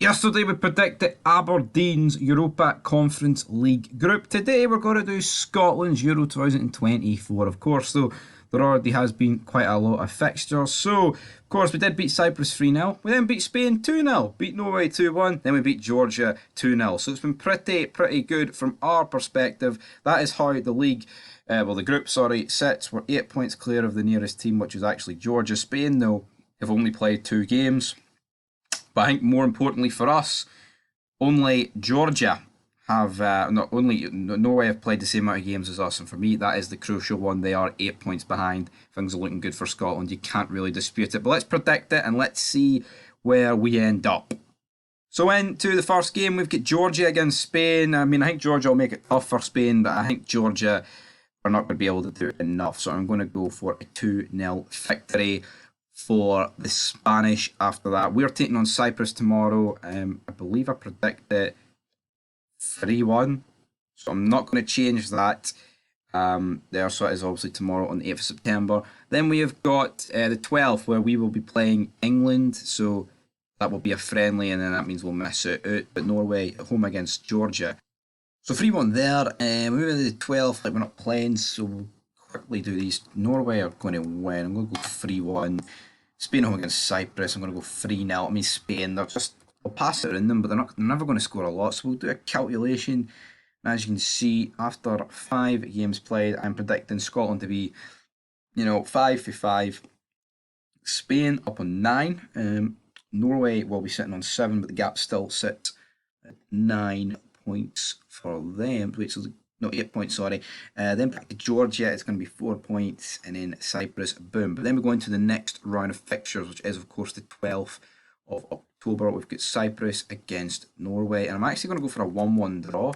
Yesterday we predicted Aberdeen's Europa Conference League group. Today we're going to do Scotland's Euro 2024. Of course, though, there already has been quite a lot of fixtures. So, of course, we did beat Cyprus 3-0. We then beat Spain 2-0. Beat Norway 2-1. Then we beat Georgia 2-0. So it's been pretty good from our perspective. That is how the league, the group, sits. We're 8 points clear of the nearest team, which is actually Georgia. Spain, though, have only played 2 games. But I think more importantly for us, only Georgia have, not only Norway have played the same amount of games as us, and for me that is the crucial one. They are 8 points behind. Things are looking good for Scotland. You can't really dispute it. But let's predict it and let's see where we end up. So into the first game, we've got Georgia against Spain. I mean, I think Georgia will make it tough for Spain, but I think Georgia are not going to be able to do it enough. So I'm going to go for a 2-0 victory for the Spanish after that. We're taking on Cyprus tomorrow. I believe I predicted 3-1. So I'm not going to change that. There, so it is obviously tomorrow on the 8th of September. Then we have got the 12th where we will be playing England. So that will be a friendly, and then that means we'll miss it out. But Norway at home against Georgia. So 3-1 there. Moving to the 12th, like we're not playing, so we'll quickly do these. Norway are going to win. I'm going to go 3-1. Spain home against Cyprus. I'm going to go 3-0. I mean, Spain, they'll pass it in them, but they're never going to score a lot. So we'll do a calculation. And as you can see, after 5 games played, I'm predicting Scotland to be, 5-5. Spain up on 9. Norway will be sitting on 7, but the gap still sits at 9 points for them. Wait, so no, 8 points, sorry. Then back to Georgia, it's going to be 4 points, and then Cyprus, boom. But then we go into the next round of fixtures, which is, of course, the 12th of October. We've got Cyprus against Norway, and I'm actually going to go for a 1-1 draw.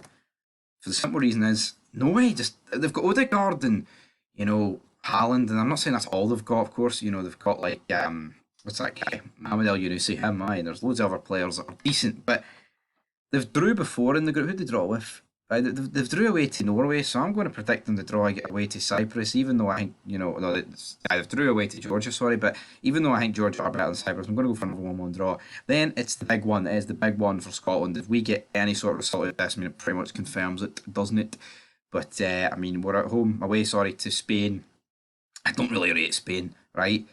For the simple reason is, Norway, they've got Odegaard and, Haaland, and I'm not saying that's all they've got, of course. They've got, what's that guy? Mohamed El Yunusi, him, there's loads of other players that are decent, but they've drew before in the group. Who'd they draw with? They've drew away to Norway, so I'm going to predict them to draw away to Cyprus, even though I think, they've drew away to Georgia, sorry, but even though I think Georgia are better than Cyprus, I'm going to go for another 1-1 draw. Then it's the big one. It is the big one for Scotland. If we get any sort of result of this, it pretty much confirms it, doesn't it? But, we're at home, to Spain. I don't really rate Spain, right?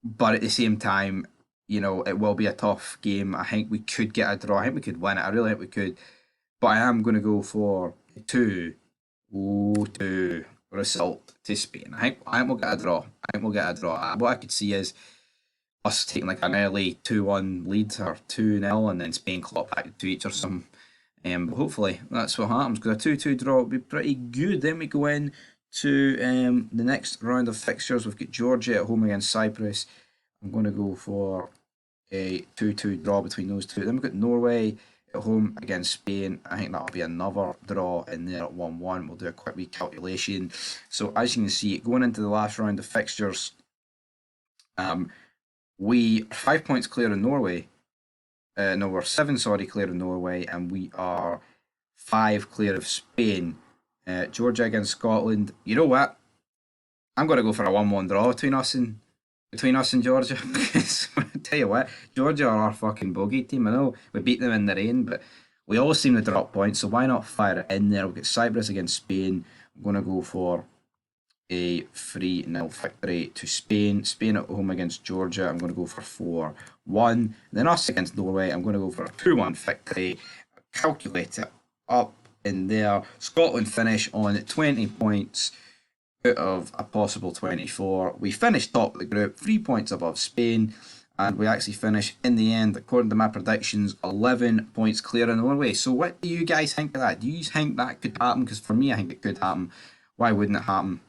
But at the same time, it will be a tough game. I think we could get a draw. I think we could win it. I really think we could. But I am going to go for a 2-2 result to Spain. I think we'll get a draw. What I could see is us taking like an early 2-1 lead or 2-0, and then Spain claw back to each or something. But hopefully that's what happens, because a 2-2 draw would be pretty good. Then we go in to the next round of fixtures. We've got Georgia at home against Cyprus. I'm going to go for a 2-2 draw between those two. Then we've got Norway at home against Spain. I think that'll be another draw in there at 1-1. We'll do a quick recalculation. So as you can see, going into the last round of fixtures, we are 5 points clear in Norway. We're 7, clear of Norway, and we are 5 clear of Spain. Georgia against Scotland. You know what? I'm going to go for a 1-1 draw between us and Georgia. I tell you what, Georgia are our fucking bogey team. I know we beat them in the rain, but we always seem to drop points, so why not fire it in there? We've got Cyprus against Spain. I'm going to go for a 3-0 victory to Spain. Spain at home against Georgia. I'm going to go for 4-1. Then us against Norway. I'm going to go for a 2-1 victory. Calculate it up in there. Scotland finish on 20 points out of a possible 24. We finished top of the group, 3 points above Spain, and we actually finish in the end, according to my predictions, 11 points clear in Norway. So what do you guys think of that? Do you think that could happen? Because for me, I think it could happen. Why wouldn't it happen?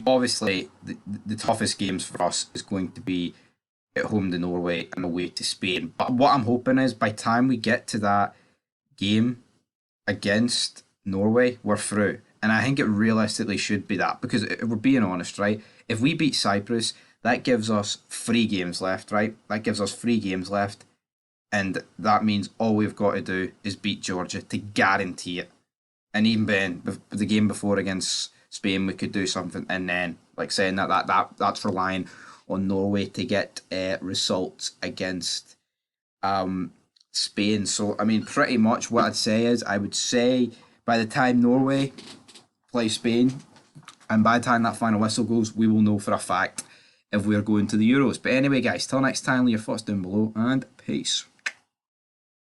Obviously, the toughest games for us is going to be at home to Norway and away to Spain. But what I'm hoping is by the time we get to that game against Norway, we're through. And I think it realistically should be that, because if we're being honest, right, if we beat Cyprus, that gives us 3 games left, right? That gives us 3 games left. And that means all we've got to do is beat Georgia to guarantee it. And even then, the game before against Spain, we could do something. And then, like saying that's relying on Norway to get results against Spain. So, I mean, pretty much what I'd say is I would say by the time Norway play Spain, and by the time that final whistle goes, we will know for a fact if we're going to the Euros. But anyway, guys, till next time, leave your thoughts down below, and peace.